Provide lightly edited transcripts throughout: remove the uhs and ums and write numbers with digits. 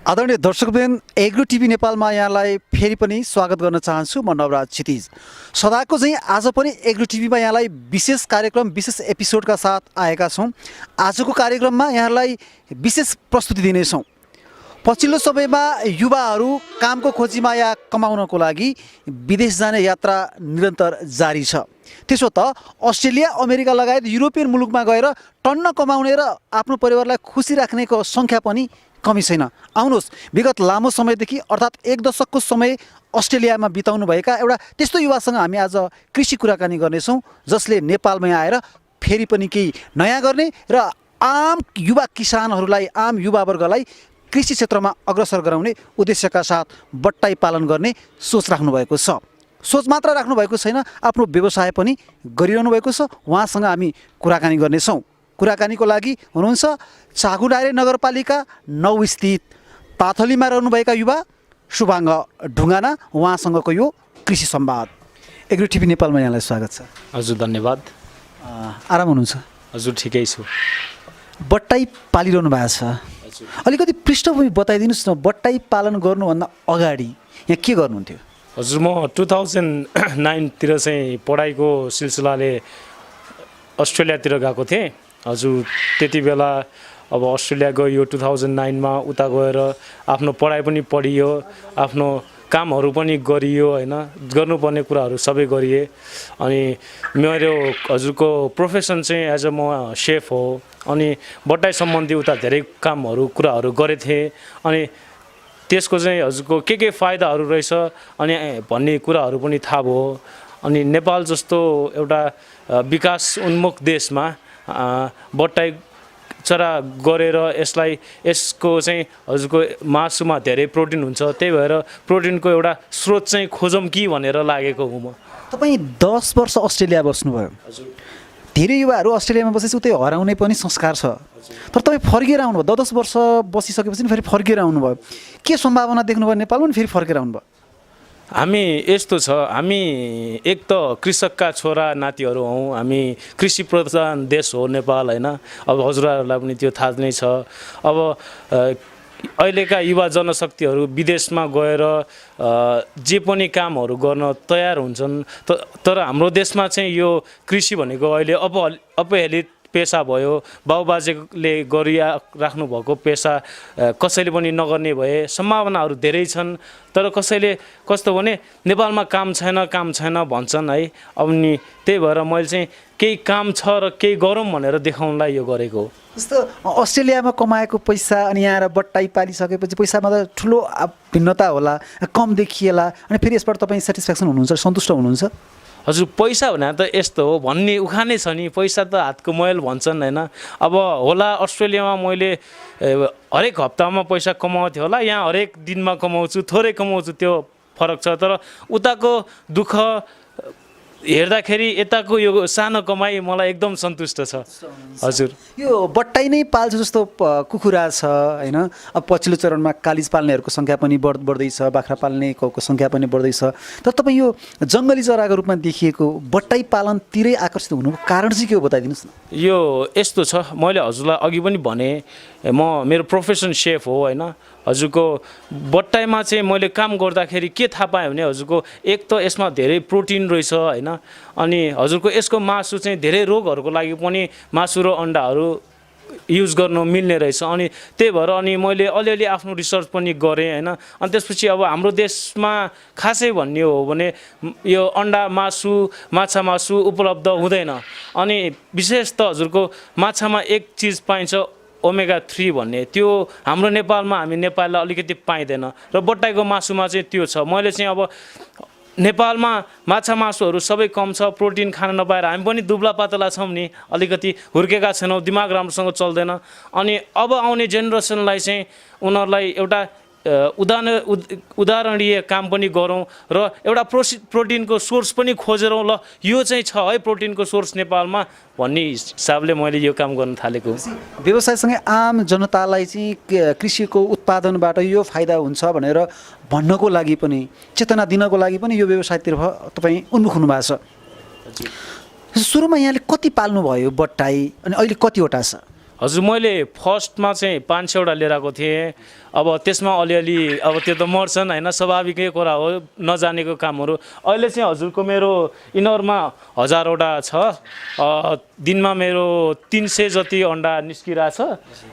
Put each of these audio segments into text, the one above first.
आदरणीय दर्शकवृन्द, agro TV नेपालमा यहाँलाई फेरि पनि स्वागत गर्न चाहन्छु। म नवराज क्षितिज। सदाको चाहिँ आज पनि एग्रो टिभीमा यहाँलाई विशेष कार्यक्रम, विशेष एपिसोडका साथ आएका छौँ। आजको कार्यक्रममा यहाँलाई विशेष प्रस्तुति दिनेछौँ। पछिल्लो समयमा युवाहरू कामको खोजीमा या कमाउनको लागि विदेश जाने यात्रा निरन्तर जारी छ। त्यसो त अस्ट्रेलिया, अमेरिका लगायत युरोपियन मुलुकमा गएर टन्न कमाउने र आफ्नो परिवारलाई खुसी राख्नेको सङ्ख्या पनि कमी छैन। आउनुहोस्, विगत लामो समयदेखि अर्थात् 1 दशकको समय अस्ट्रेलियामा बिताउनुभएका एउटा त्यस्तो युवासँग हामी आज कृषि कुराकानी गर्नेछौँ, जसले नेपालमा आएर फेरि पनि केही नयाँ गर्ने र आम युवा किसानहरूलाई, आम युवावर्गलाई कृषि क्षेत्रमा अग्रसर गराउने उद्देश्यका साथ बट्टाई पालन गर्ने सोच राख्नुभएको छ। सोच मात्र राख्नुभएको छैन, आफ्नो व्यवसाय पनि गरिरहनु भएको छ। उहाँसँग हामी कुराकानी गर्नेछौँ। कुराकानीको लागि हुनुहुन्छ चाँगुनारे नगरपालिका 9 स्थित पाथलीमा रहनुभएका युवा शुभाङ्ग ढुङ्गाना। उहाँसँगको यो कृषि संवाद। एग्रो टिभी नेपालमा यहाँलाई स्वागत छ। हजुर, धन्यवाद। आराम हुनुहुन्छ? हजुर, ठिकै छु। बट्टाई पालिरहनु भएको छ, अलिकति पृष्ठभूमि बताइदिनुहोस् न। बट्टाई पालन गर्नुभन्दा अगाडि यहाँ के गर्नुहुन्थ्यो? हजुर, म 2009 चाहिँ पढाइको सिलसिलाले अस्ट्रेलियातिर गएको थिएँ। हजुर, त्यति बेला अब अस्ट्रेलिया गयो 2009 उता गएर आफ्नो पढाइ पनि पढियो, आफ्नो कामहरू पनि गरियो, होइन, गर्नुपर्ने कुराहरू सबै गरिए। अनि मेरो हजुरको प्रोफेसन चाहिँ एज अ म सेफ हो। अनि बट्टाई सम्बन्धी उता धेरै कामहरू कुराहरू गरेको थिएँ। अनि त्यसको चाहिँ हजुरको के फाइदाहरू रहेछ अनि भन्ने कुराहरू पनि थाहा भयो। अनि नेपाल जस्तो एउटा विकास उन्मुख देशमा बट्टाई चरा गरेर यसको चाहिँ हजुरको मासुमा धेरै प्रोटिन हुन्छ। त्यही भएर प्रोटिनको एउटा स्रोत चाहिँ खोजौँ कि भनेर लागेको हुँ म। तपाईँ 10 वर्ष अस्ट्रेलिया बस्नुभयो। हजुर, धेरै युवाहरू अस्ट्रेलियामा बसेपछि उतै हराउने पनि संस्कार छ। तर तपाईँ फर्केर आउनुभयो, 10 वर्ष बसिसकेपछि फेरि फर्केर आउनुभयो। के सम्भावना देख्नुभयो नेपालमा, फेरि फर्केर आउनुभयो? हामी यस्तो छ, हामी एक त कृषकका छोरा नातिहरू हौँ। हामी कृषि प्रधान देश हो नेपाल, होइन। अब हजुरहरूलाई पनि त्यो थाहा नै छ। अब अहिलेका युवा जनशक्तिहरू विदेशमा गएर जे पनि कामहरू गर्न तयार हुन्छन्। तर हाम्रो देशमा चाहिँ यो कृषि भनेको अहिले अपहेलित पेसा भयो। बाबुबाजेले गरिराख्नुभएको पेसा कसैले पनि नगर्ने भए। सम्भावनाहरू धेरै छन्, तर कसैले कस्तो भने नेपालमा काम छैन भन्छन्, है। अनि त्यही भएर मैले चाहिँ केही काम छ र केही गरौँ भनेर देखाउनलाई यो गरेको हो। जस्तो अस्ट्रेलियामा कमाएको पैसा अनि यहाँ बट्टाई पालिसकेपछि पैसामा त ठुलो भिन्नता होला, कम देखिएला। अनि फेरि यसबाट तपाईँ सेटिस्फ्याक्सन हुनुहुन्छ, सन्तुष्ट हुनुहुन्छ? हजुर, पैसा भने त यस्तो हो भन्ने उखानै छ नि, पैसा त हातको मैल भन्छन्, होइन। अब होला अस्ट्रेलियामा मैले हरेक हप्तामा पैसा कमाउँथेँ होला, यहाँ हरेक दिनमा कमाउँछु, थोरै कमाउँछु, त्यो फरक छ। तर उताको दुःख हेर्दाखेरि यताको यो सानो कमाइ मलाई एकदम सन्तुष्ट छ। हजुर, यो बट्टाई नै पाल्छ जस्तो कुखुरा छ, होइन। अब पछिल्लो चरणमा कालिज पाल्नेहरूको सङ्ख्या पनि बढ्दैछ, बाख्रा पाल्नेको सङ्ख्या पनि बढ्दैछ। तर तपाईँ यो जङ्गली चराको रूपमा देखिएको बट्टाई पालनतिरै आकर्षित हुनुको कारण चाहिँ के हो, बताइदिनुहोस् न। यो यस्तो छ, मैले हजुरलाई अघि पनि भने, मेरो प्रोफेसन सेफ हो, होइन। हजुरको बट्टाईमा चाहिँ मैले काम गर्दाखेरि के थाहा पाएँ भने हजुरको एक त यसमा धेरै प्रोटिन रहेछ, होइन। अनि हजुरको यसको मासु चाहिँ धेरै रोगहरूको लागि पनि मासु र अन्डाहरू युज गर्नु मिल्ने रहेछ। अनि त्यही भएर अनि मैले अलिअलि आफ्नो रिसर्च पनि गरेँ, होइन। अनि त्यसपछि अब हाम्रो देशमा खासै भन्ने हो भने यो अन्डा मासु, माछा मासु उपलब्ध हुँदैन। अनि विशेष त हजुरको माछामा एक चिज पाइन्छ, ओमेगा 3 भन्ने, त्यो हाम्रो नेपालमा हामी नेपाललाई अलिकति पाइँदैन। र बट्टाईको मासुमा चाहिँ त्यो छ। मैले चाहिँ अब नेपालमा माछा मासुहरू सबै कम छ, प्रोटिन खान नपाएर हामी पनि दुब्ला पातला छौँ नि, अलिकति हुर्केका छैनौँ, दिमाग राम्रोसँग चल्दैन। अनि अब आउने जेनेरेसनलाई चाहिँ उनीहरूलाई एउटा उदाहरणीय काम पनि गरौँ र एउटा प्रोटिनको सोर्स पनि खोजेरौँ। ल, यो चाहिँ छ है प्रोटिनको सोर्स नेपालमा भन्ने हिसाबले मैले यो काम गर्न थालेको। व्यवसायसँगै आम जनतालाई चाहिँ कृषिको उत्पादनबाट यो फाइदा हुन्छ भनेर भन्नको लागि पनि, चेतना दिनको लागि पनि यो व्यवसायतिर तपाईँ उन्मुख हुनुभएको छ। सुरुमा यहाँले कति पाल्नुभयो बट्टाई, अनि अहिले कतिवटा छ? हजुर मैले फर्स्टमा चाहिँ 500वटा लिएर आएको थिएँ। अब त्यसमा अलिअलि अब त्यो त मर्छन् होइन, स्वाभाविकै कुरा हो नजानेको कामहरू। अहिले चाहिँ हजुरको मेरो इनरमा 1000वटा छ। दिनमा मेरो 300 जति अन्डा निस्किरहेछ।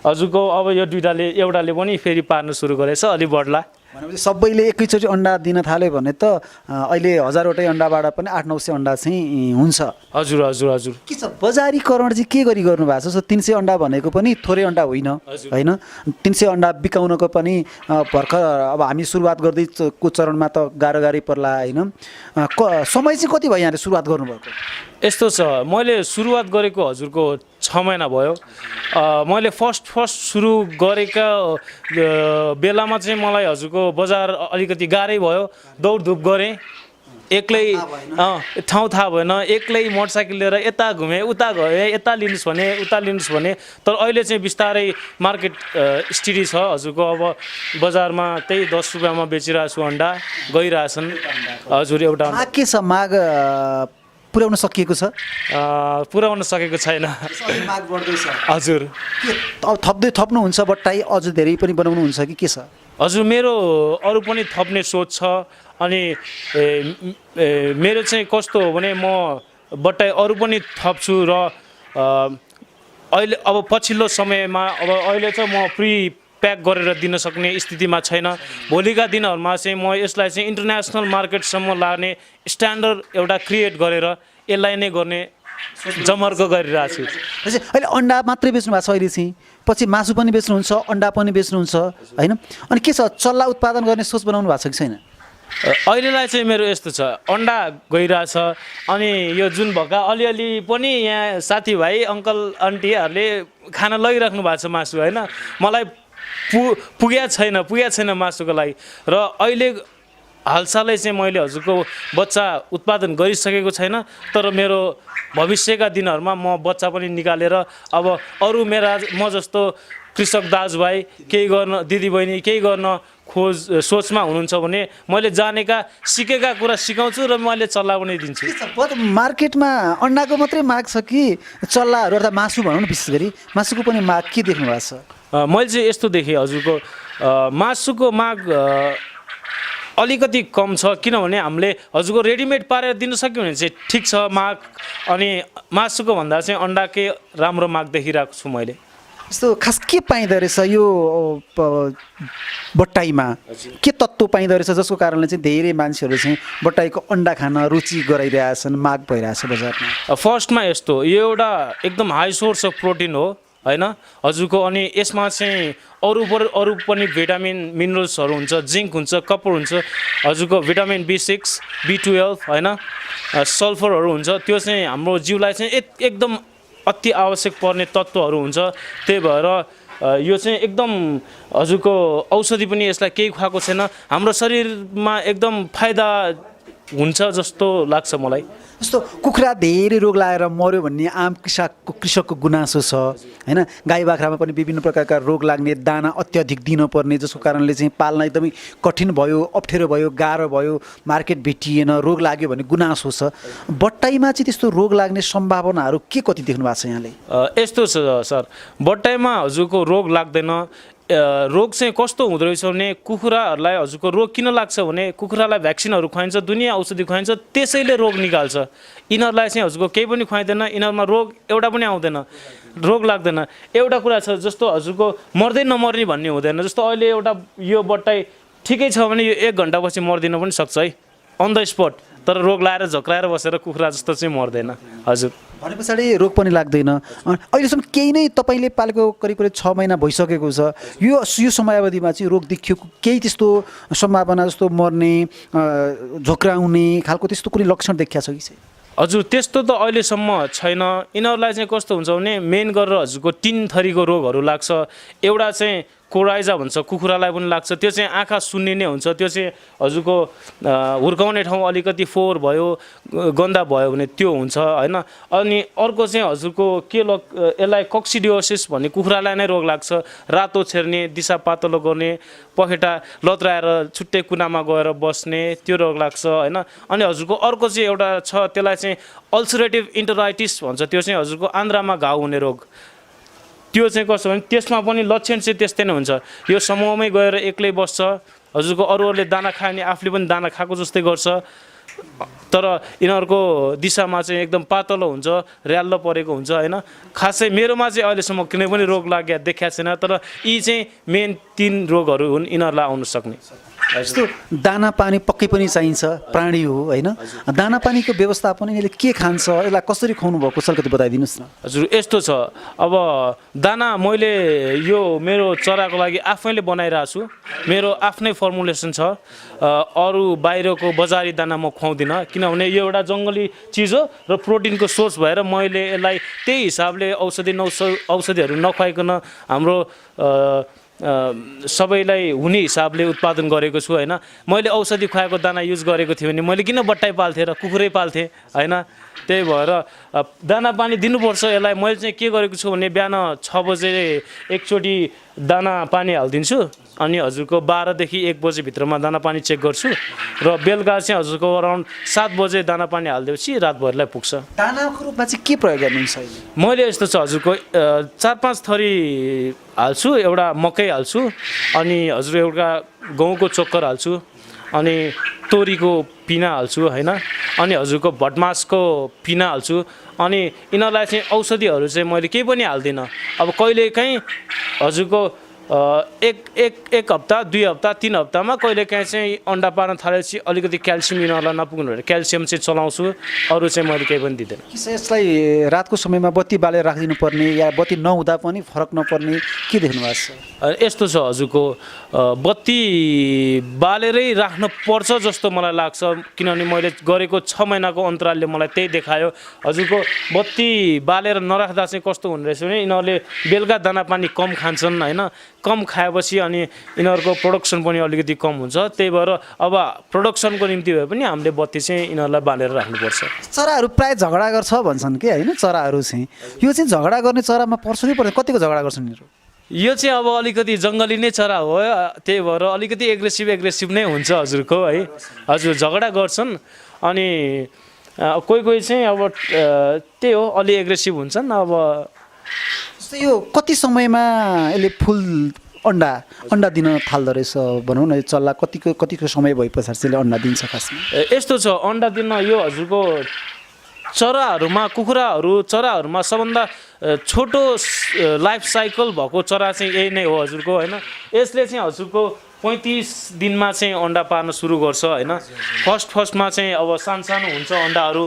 हजुरको अब यो एउटाले पनि फेरि पार्न सुरु गरेछ, अलि बढ्ला। भनेपछि सबैले एकैचोटि अन्डा दिन थाल्यो भने त अहिले 1000वटै अन्डाबाट पनि 800-900 अन्डा चाहिँ हुन्छ। हजुर हजुर हजुर। के छ बजारीकरण चाहिँ के गरी गर्नु भएको छ? 300 अन्डा भनेको पनि थोरै अन्डा होइन होइन। 300 अन्डा बिकाउनको पनि भर्खर अब हामी सुरुवात गर्दैको चरणमा त गाह्रो पर्ला होइन। समय चाहिँ कति भयो यहाँले सुरुवात गर्नुभएको? यस्तो छ, मैले सुरुवात गरेको हजुरको 6 महिना भयो। मैले फर्स्ट सुरु गरेका बेलामा चाहिँ मलाई हजुरको बजार अलिकति गाह्रै भयो। दौडधुप गरेँ एक्लै, ठाउँ थाहा भएन, एक्लै मोटरसाइकल लिएर यता घुमेँ उता गएँ, यता लिनुहोस् भने। तर अहिले चाहिँ बिस्तारै मार्केट स्थिति छ हजुरको। अब बजारमा त्यही 10 रुपियाँमा बेचिरहेको छु अन्डा, गइरहेछन् हजुर। एउटा माग के छ? माग पुर्याउन सकिएको छ? पुर्याउन सकेको छैन माग बढ्दैछ हजुर। के अब थप्नुहुन्छ बट्टाई अझ धेरै पनि बनाउनुहुन्छ कि के छ? हजुर मेरो अरू पनि थप्ने सोच छ। अनि मेरो चाहिँ कस्तो हो भने म बट्टाई अरू पनि थप्छु र अहिले अब पछिल्लो समयमा अब अहिले चाहिँ म प्री प्याक गरेर दिन सक्ने स्थितिमा छैन। भोलिका दिनहरूमा चाहिँ म यसलाई चाहिँ इन्टरनेसनल मार्केटसम्म लाने स्ट्यान्डर्ड एउटा क्रिएट गरेर यसलाई नै गर्ने जमर्को गरिरहेको छु। अहिले अन्डा मात्रै बेच्नु भएको छ अहिले चाहिँ, पछि मासु पनि बेच्नुहुन्छ, अन्डा पनि बेच्नुहुन्छ होइन। अनि के छ चल्ला उत्पादन गर्ने सोच बनाउनु भएको छ कि छैन? अहिलेलाई चाहिँ मेरो यस्तो छ, अन्डा गइरहेछ। अनि यो जुन भएका अलिअलि पनि यहाँ साथीभाइ अङ्कल आन्टीहरूले खाना लगिराख्नु भएको छ मासु होइन। मलाई पुगेको छैन मासुको लागि। र अहिले हालसालै चाहिँ मैले हजुरको बच्चा उत्पादन गरिसकेको छैन। तर मेरो भविष्यका दिनहरूमा म बच्चा पनि निकालेर अब अरू म जस्तो कृषक दाजुभाइ केही गर्न, दिदीबहिनी केही गर्न सोचमा हुनुहुन्छ भने मैले जानेका सिकेका कुरा सिकाउँछु र मैले चल्ला पनि दिन्छु। मार्केटमा अन्डाको मात्रै माग छ कि चल्लाहरू अर्थात् मासु भनौँ न, विशेष गरी मासुको पनि माग के देख्नु भएको छ? मैले चाहिँ यस्तो देखेँ हजुरको, मासुको माग अलिकति कम छ। किनभने हामीले हजुरको रेडिमेड पारेर दिन सक्यो भने चाहिँ ठिक छ माग। अनि मासुको भन्दा चाहिँ अन्डाकै राम्रो माग देखिरहेको छु मैले। यस्तो खास के पाइँदो रहेछ यो बट्टाईमा? के तत्त्व पाइँदो रहेछ जसको कारणले चाहिँ धेरै मान्छेहरू चाहिँ बट्टाईको अन्डा खान रुचि गराइरहेछन्, माग भइरहेछ बजारमा? फर्स्टमा यस्तो, यो एउटा एकदम हाई सोर्स अफ प्रोटिन हो होइन हजुरको। अनि यसमा चाहिँ अरू पनि भिटामिन मिनरल्सहरू हुन्छ, जिङ्क हुन्छ, कपर हुन्छ हजुरको, भिटामिन B6 B12 होइन, सल्फरहरू हुन्छ। त्यो चाहिँ हाम्रो जिउलाई चाहिँ एकदम अति आवश्यक पर्ने तत्त्वहरू हुन्छ। त्यही भएर यो चाहिँ एकदम हजुरको औषधि पनि यसलाई केही खुवाएको छैन। हाम्रो शरीरमा एकदम फाइदा हुन्छ जस्तो लाग्छ मलाई। जस्तो कुखुरा धेरै रोग लागेर मर्यो भन्ने आम कृषकको गुनासो छ होइन। गाई बाख्रामा पनि विभिन्न प्रकारका रोग लाग्ने, दाना अत्याधिक दिनुपर्ने, जसको कारणले चाहिँ पाल्न एकदमै कठिन भयो, अप्ठ्यारो भयो, गाह्रो भयो, मार्केट भेटिएन, रोग लाग्यो भन्ने गुनासो छ। बट्टाईमा चाहिँ त्यस्तो रोग लाग्ने सम्भावनाहरू के कति देख्नु भएको छ यहाँले? यस्तो छ सर, बट्टाईमा हजुरको रोग लाग्दैन। रोग चाहिँ कस्तो हुँदो रहेछ भने कुखुराहरूलाई हजुरको रोग किन लाग्छ भने कुखुरालाई भ्याक्सिनहरू खुवाइन्छ, दुनियाँ औषधि खुवाइन्छ, त्यसैले रोग निकाल्छ। यिनीहरूलाई चाहिँ हजुरको केही पनि खुवाइँदैन, यिनीहरूमा रोग एउटा पनि आउँदैन, रोग लाग्दैन। एउटा कुरा छ जस्तो हजुरको मर्दै नमर्ने भन्ने हुँदैन। जस्तो अहिले एउटा यो बट्टाई ठिकै छ भने यो 1 घन्टापछि मर्दिन पनि सक्छ है, अन द स्पट। तर रोग लाएर झक्राएर बसेर कुखुरा जस्तो चाहिँ मर्दैन हजुर। भने पछाडि रोग पनि लाग्दैन। अहिलेसम्म केही नै तपाईँले पालेको करिब 6 महिना भइसकेको छ, यो समयावधिमा चाहिँ रोग देखियो केही त्यस्तो सम्भावना जस्तो मर्ने, झोक्राउने खालको त्यस्तो कुनै लक्षण देखिया छ कि चाहिँ? हजुर त्यस्तो त अहिलेसम्म छैन। यिनीहरूलाई चाहिँ कस्तो हुन्छ भने मेन गरेर हजुरको 3 थरीको रोगहरू लाग्छ। एउटा चाहिँ कोराइजा भन्छ, कुखुरालाई पनि लाग्छ। त्यो चाहिँ आँखा सुन्निने हुन्छ, त्यो चाहिँ हजुरको हुर्काउने ठाउँ अलिकति फोहोर भयो, गन्दा भयो भने त्यो हुन्छ होइन। अनि अर्को चाहिँ हजुरको के यसलाई कक्सिडियोसिस भन्ने कुखुरालाई नै रोग लाग्छ। रातो छेर्ने, दिशा पातलो गर्ने, पखेटा लत्राएर छुट्टै कुनामा गएर बस्ने, त्यो रोग लाग्छ होइन। अनि हजुरको अर्को चाहिँ एउटा छ, त्यसलाई चाहिँ अल्सरेटिभ इन्टराइटिस भन्छ। त्यो चाहिँ हजुरको आन्द्रामा घाउ हुने रोग। त्यो चाहिँ कस्तो भने त्यसमा पनि लक्षण चाहिँ त्यस्तै नै हुन्छ। यो समूहमै गएर एक्लै बस्छ, हजुरको अरूहरूले दाना खायो भने आफूले पनि दाना खाएको जस्तै गर्छ, तर यिनीहरूको दिशामा चाहिँ एकदम पातलो हुन्छ, र्याल्लो परेको हुन्छ होइन। खासै मेरोमा चाहिँ अहिलेसम्म कुनै पनि रोग लाग्या देखाएको छैन, तर यी चाहिँ मेन 3 रोगहरू हुन् यिनीहरूलाई आउन सक्ने। जस्तो दाना पानी पक्कै पनि चाहिन्छ, प्राणी हो होइन। दाना पानीको व्यवस्थापन यसले के खान्छ, यसलाई कसरी खुवाउनु भएको छ अलिकति बताइदिनुहोस् न। हजुर यस्तो छ, अब दाना मैले यो मेरो चराको लागि आफैले बनाइरहेको छु, मेरो आफ्नै फर्मुलेसन छ। अरू बाहिरको बजारी दाना म खुवाउँदिनँ, किनभने यो एउटा जङ्गली चिज हो र प्रोटिनको सोर्स भएर मैले यसलाई त्यही हिसाबले औषधिहरू नखुवाइकन हाम्रो सबैलाई हुने हिसाबले उत्पादन गरेको छु होइन। मैले औषधि खुवाएको दाना युज गरेको थिएँ भने मैले किन बट्टाइ पाल्थेँ र कुकुरै पाल्थेँ होइन। त्यही भएर दाना पानी दिनुपर्छ यसलाई। मैले चाहिँ के गरेको छु भने बिहान 6 बजे एकचोटि दाना पानी हालिदिन्छु, अनि हजुरको 12 देखि 1 बजे भित्रमा दाना पानी चेक गर्छु, र बेलुका चाहिँ हजुरको अराउन्ड 7 बजे दाना पानी हालिदिएपछि रातभरिलाई पुग्छ। दानाको रूपमा चाहिँ के प्रयोग गर्नुहुन्छ अहिले? मैले यस्तो छ हजुरको 4-5 थरी हाल्छु, एउटा मकै हाल्छु, अनि हजुर एउटा गहुँको चोक्कर हाल्छु, अनि तोरीको पिना हाल्छु होइन, अनि हजुरको भटमासको पिना हाल्छु। अनि यिनीहरूलाई चाहिँ औषधिहरू चाहिँ मैले केही पनि हाल्दिनँ। अब कहिलेकाहीँ हजुरको एक हप्ता 2 हप्ता 3 हप्तामा कहिलेकाहीँ चाहिँ अन्डा पार्न थालेपछि अलिकति क्याल्सियम यिनीहरूलाई नपुग्नु भएर क्याल्सियम चाहिँ चलाउँछु, अरू चाहिँ मैले केही पनि दिँदैन। यसलाई रातको समयमा बत्ती बालेर राखिदिनु पर्ने या बत्ती नहुँदा पनि फरक नपर्ने के देख्नु भएको छ? यस्तो छ हजुरको बत्ती बालेरै राख्न पर्छ जस्तो मलाई लाग्छ, किनभने मैले गरेको 6 महिनाको अन्तरालले मलाई त्यही देखायो। हजुरको बत्ती बालेर नराख्दा चाहिँ कस्तो हुने रहेछ भने यिनीहरूले बेलुका दाना पानी कम खान्छन् होइन। कम खाएपछि अनि यिनीहरूको प्रोडक्सन पनि अलिकति कम हुन्छ। त्यही भएर अब प्रोडक्सनको निम्ति भए पनि हामीले बत्ती चाहिँ यिनीहरूलाई बालेर राख्नुपर्छ। चराहरू प्रायः झगडा गर्छ भन्छन् कि होइन, चराहरू चाहिँ यो चाहिँ झगडा गर्ने चरामा पर्छ कि पर्दैन, कतिको झगडा गर्छन् यिनीहरू? यो चाहिँ अब अलिकति जङ्गली नै चरा हो, त्यही भएर अलिकति एग्रेसिभ नै हुन्छ हजुरको है। हजुर झगडा गर्छन्, अनि कोही चाहिँ अब त्यही हो अलि एग्रेसिभ हुन्छन्। अब यो कति समयमा यसले फुल अन्डा दिन थाल्दो रहेछ भनौँ न? चल्ला कतिको समय भए पछाडि चाहिँ अन्डा दिन्छ खासमा? यस्तो छ, अन्डा दिन यो हजुरको चराहरूमा सबभन्दा छोटो लाइफ साइकल भएको चरा चाहिँ यही नै हो हजुरको होइन। यसले चाहिँ हजुरको 35 दिनमा चाहिँ अन्डा पार्न सुरु गर्छ होइन। फर्स्टमा चाहिँ अब सानो हुन्छ अन्डाहरू,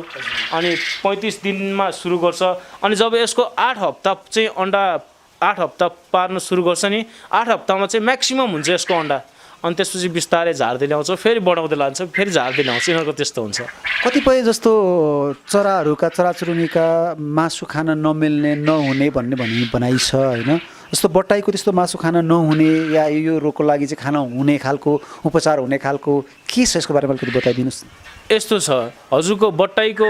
अनि 35 दिनमा सुरु गर्छ, अनि जब यसको 8 हप्ता चाहिँ अन्डा 8 हप्ता पार्न सुरु गर्छ नि, 8 हप्तामा चाहिँ म्याक्सिमम हुन्छ यसको अन्डा, अनि त्यसपछि बिस्तारै झार्दै ल्याउँछ, फेरि बढाउँदै लान्छ, फेरि झार्दै ल्याउँछ। यिनीहरूको त्यस्तो हुन्छ। कतिपय जस्तो चराचुरुङ्गीका मासु खान नमिल्ने नहुने भन्ने भनाइ छ होइन। जस्तो बट्टाईको त्यस्तो मासु खान नहुने या यो रोगको लागि चाहिँ खान हुने खालको उपचार हुने खालको के छ, यसको बारेमा अलिकति बताइदिनुहोस् न। यस्तो छ हजुरको बट्टाईको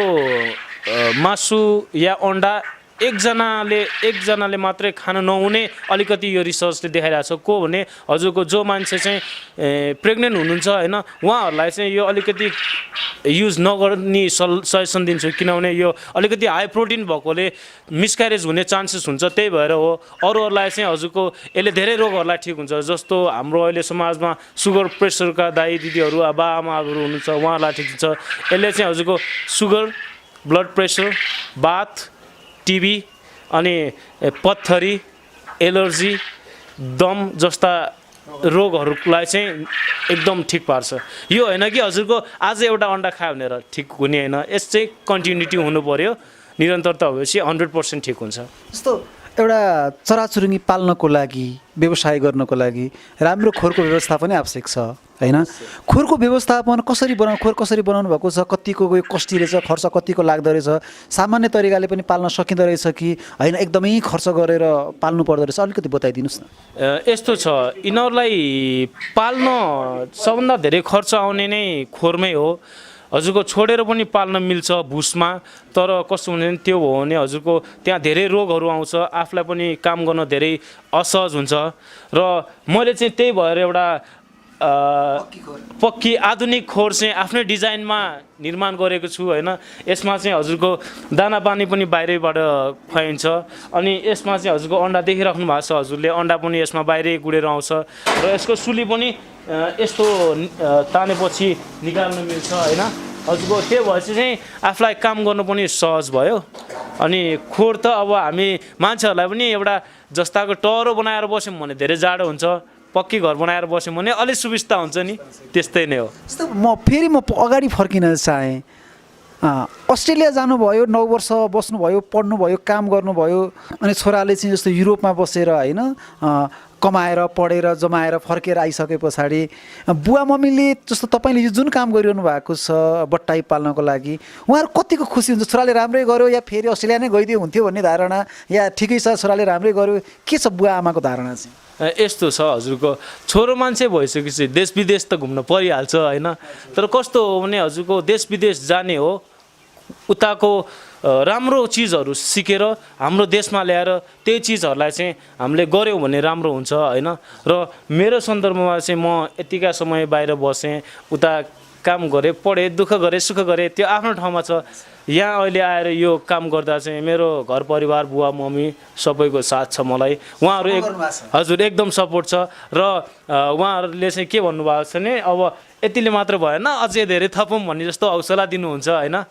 मासु या अन्डा एकजनाले मात्रै खान नहुने अलिकति यो रिसर्चले देखाइरहेको छ। को भने हजुरको जो मान्छे चाहिँ प्रेग्नेन्ट हुनुहुन्छ होइन, उहाँहरूलाई चाहिँ यो अलिकति युज नगर्ने सजेसन दिन्छु, किनभने यो अलिकति हाई प्रोटिन भएकोले मिसक्यारेज हुने चान्सेस हुन्छ। त्यही भएर हो। अरूहरूलाई चाहिँ हजुरको यसले धेरै रोगहरूलाई ठिक हुन्छ, जस्तो हाम्रो अहिले समाजमा सुगर प्रेसरका दाइ दिदीहरू बाबाआमाहरू हुनुहुन्छ, उहाँहरूलाई ठिक हुन्छ। यसले चाहिँ हजुरको सुगर, ब्लड प्रेसर, बाथ, टिबी, अनि पत्थरी, एलर्जी, दम जस्ता रोगहरूलाई चाहिँ एकदम ठिक पार्छ। यो होइन कि हजुरको आज एउटा अन्डा खायो भनेर ठिक हुने होइन, यस चाहिँ कन्टिन्युटी हुनु पर्यो, निरन्तरता भएपछि 100% ठिक हुन्छ। जस्तो एउटा चराचुरुङ्गी पाल्नको लागि, व्यवसाय गर्नको लागि राम्रो खोरको व्यवस्था पनि आवश्यक छ होइन। खोरको व्यवस्थापन खोर कसरी बनाउनु भएको छ, कतिको कस्टी रहेछ, खर्च कतिको लाग्दो रहेछ, सामान्य तरिकाले पनि पाल्न सकिँदो रहेछ कि होइन एकदमै खर्च गरेर पाल्नु पर्दो रहेछ, अलिकति बताइदिनुहोस् न। यस्तो छ, यिनीहरूलाई पाल्न सबभन्दा धेरै खर्च आउने नै खोरमै हो। हजुरको छोडेर पनि पाल्न मिल्छ भुसमा, तर कस्तो हुन्छ भने त्यो हो भने हजुरको त्यहाँ धेरै रोगहरू आउँछ, आफूलाई पनि काम गर्न धेरै असहज हुन्छ। र मैले चाहिँ त्यही भएर एउटा पक्की आधुनिक खोर चाहिँ आफ्नै डिजाइनमा निर्माण गरेको छु होइन। यसमा चाहिँ हजुरको दाना पानी पनि बाहिरैबाट खुवाइन्छ अनि यसमा चाहिँ हजुरको अन्डा देखिराख्नु भएको छ हजुरले, अन्डा पनि यसमा बाहिरै गुडेर आउँछ र यसको सुली पनि यस्तो तानेपछि निकाल्नु मिल्छ होइन हजुरको। त्यो भएपछि चाहिँ आफूलाई काम गर्नु पनि सहज भयो। अनि खोर त अब हामी मान्छेहरूलाई पनि एउटा जस्ताको टहरो बनाएर बस्यौँ भने धेरै जाडो हुन्छ, पक्की घर बनाएर बस्यौँ भने अलिक सुविस्ता हुन्छ नि, त्यस्तै नै हो। म अगाडि फर्किन चाहेँ। अस्ट्रेलिया जानुभयो, 9 वर्ष बस्नुभयो, पढ्नुभयो, काम गर्नुभयो अनि छोराले चाहिँ जस्तो युरोपमा बसेर होइन कमाएर पढेर जमाएर फर्केर आइसके पछाडि बुवा मम्मीले जस्तो तपाईँले यो जुन काम गरिरहनु भएको छ बट्टाई पाल्नको लागि उहाँहरू कतिको खुसी हुन्छ? छोराले राम्रै गर्यो या फेरि अस्ट्रेलिया नै गइदियो हुन्थ्यो भन्ने धारणा, या ठिकै छ छोराले राम्रै गर्यो, के छ बुवा आमाको धारणा चाहिँ? यस्तो छ हजुरको, छोरो मान्छे भइसकेपछि देश विदेश त घुम्न परिहाल्छ होइन। तर कस्तो हो भने हजुरको देश विदेश जाने हो, उताको राम्रो चिजहरू सिकेर हाम्रो देशमा ल्याएर त्यही चिजहरूलाई चाहिँ हामीले गऱ्यौँ भने राम्रो हुन्छ होइन। र मेरो सन्दर्भमा चाहिँ म यतिका समय बाहिर बसेँ, उता काम गरेँ, पढेँ, दुःख गरेँ, सुख गरेँ, त्यो आफ्नो ठाउँमा छ। यहाँ अहिले आएर यो काम गर्दा चाहिँ मेरो घर परिवार बुवा मम्मी सबैको साथ छ मलाई, उहाँहरू हजुर एकदम सपोर्ट छ। र उहाँहरूले चाहिँ के भन्नुभएको छ भने अब यतिले मात्र भएन, अझै धेरै थपौँ भन्ने जस्तो हौसला दिनुहुन्छ होइन।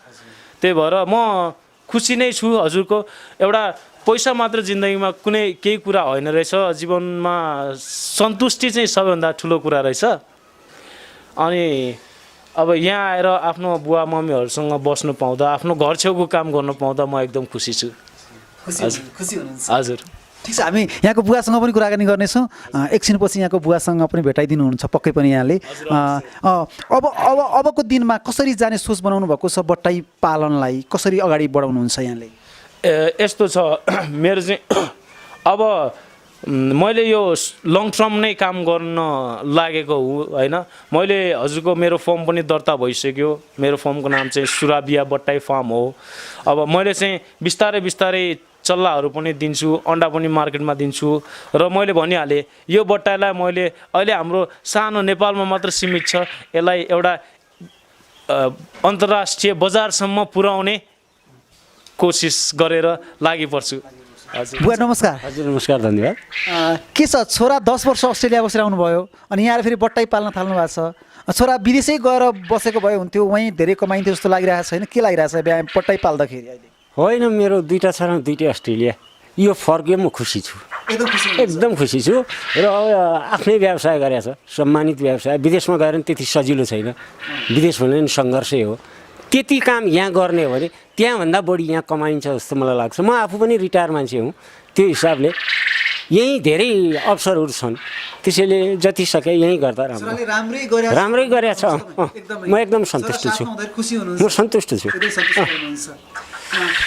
त्यही भएर म खुसी नै छु हजुरको। एउटा पैसा मात्र जिन्दगीमा कुनै केही कुरा होइन रहेछ, जीवनमा सन्तुष्टि चाहिँ सबैभन्दा ठुलो कुरा रहेछ। अनि अब यहाँ आएर आफ्नो बुवा मम्मीहरूसँग बस्नु पाउँदा, आफ्नो घर छेउको काम गर्न पाउँदा म एकदम खुसी छु। हजुर ठिक छ, हामी यहाँको बुवासँग पनि कुराकानी गर्नेछौँ। एकछिनपछि यहाँको बुवासँग पनि भेटाइदिनुहुन्छ पक्कै पनि यहाँले। अबको दिनमा कसरी जाने सोच बनाउनु भएको छ? बट्टाई पालनलाई कसरी अगाडि बढाउनुहुन्छ यहाँले? यस्तो छ मेरो चाहिँ अब मैले यो लङ टर्म नै काम गर्न लागेको हुँ होइन। मैले हजुरको मेरो फर्म पनि दर्ता भइसक्यो, मेरो फर्मको नाम चाहिँ सुराबिया बट्टाई फार्म हो। अब मैले चाहिँ बिस्तारै बिस्तारै चल्लाहरू पनि दिन्छु, अन्डा पनि मार्केटमा दिन्छु। र मैले भनिहालेँ यो बट्टाईलाई मैले अहिले हाम्रो सानो नेपालमा मात्र सीमित छ, यसलाई एउटा अन्तर्राष्ट्रिय बजारसम्म पुर्याउने कोसिस गरेर लागि पर्छु। हजुर बुवा नमस्कार। हजुर नमस्कार, धन्यवाद। के छ, छोरा 10 वर्ष अस्ट्रेलिया बसेर आउनुभयो अनि यहाँ फेरि बट्टाई पाल्न थाल्नु भएको छ। छोरा विदेशै गएर बसेको भए हुन्थ्यो, वहीँ धेरै कमाइन्थ्यो जस्तो लागिरहेको छैन? के लागिरहेको छ बिहा बट्टाई पाल्दाखेरि अहिले? होइन, मेरो 2टा छोरा 2टै अस्ट्रेलिया, यो फर्क्यो म खुसी छु, एकदम खुसी छु। र आफ्नै व्यवसाय गरेको छ, सम्मानित व्यवसाय। विदेशमा गएर पनि त्यति सजिलो छैन, विदेश भने पनि सङ्घर्षै हो। त्यति काम यहाँ गर्ने हो भने त्यहाँभन्दा बढी यहाँ कमाइन्छ जस्तो मलाई लाग्छ। म आफू पनि रिटायर मान्छे हुँ, त्यो हिसाबले यहीँ धेरै अवसरहरू छन्, त्यसैले जति सके यहीँ गर्दा राम्रै गरेछ। म एकदम सन्तुष्ट छु, म सन्तुष्ट छु।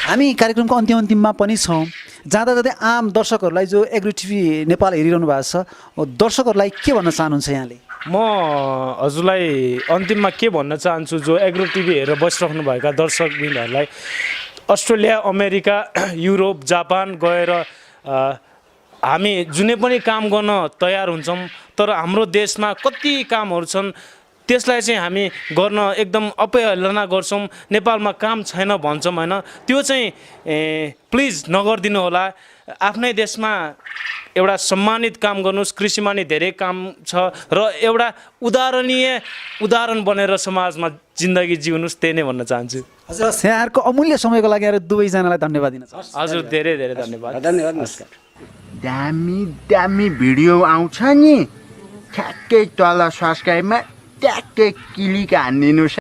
हामी कार्यक्रमको अन्तिममा पनि छौँ। जाँदा जाँदै आम दर्शकहरूलाई जो एग्रो टिभी नेपाल हेरिरहनु भएको छ, दर्शकहरूलाई के भन्न चाहनुहुन्छ यहाँले? म हजुरलाई अन्तिममा के भन्न चाहन्छु, जो एग्रो टिभी हेरेर बसिराख्नुभएका दर्शकबिनहरूलाई, अस्ट्रेलिया, अमेरिका, युरोप, जापान गएर हामी जुनै पनि काम गर्न तयार हुन्छौँ, तर हाम्रो देशमा कति कामहरू छन् त्यसलाई चाहिँ हामी गर्न एकदम अपहेलना गर्छौँ। नेपालमा काम छैन भन्छौँ होइन, त्यो चाहिँ प्लिज नगरिदिनु होला। आफ्नै देशमा एउटा सम्मानित काम गर्नुहोस्, कृषिमा नि धेरै काम छ र एउटा उदाहरण बनेर समाजमा जिन्दगी जिउनुहोस्, त्यही नै भन्न चाहन्छु। हजुर यहाँहरूको अमूल्य समयको लागि दुवैजनालाई धन्यवाद दिन चाहन्छु। हजुर धेरै धेरै धन्यवाद। धन्यवाद, नमस्कार। दामी भिडियो आउँछ नि, ठ्याक्कै तल सब्सक्राइबमा ट्याक्कै क्लिक हानिदिनुहोस्।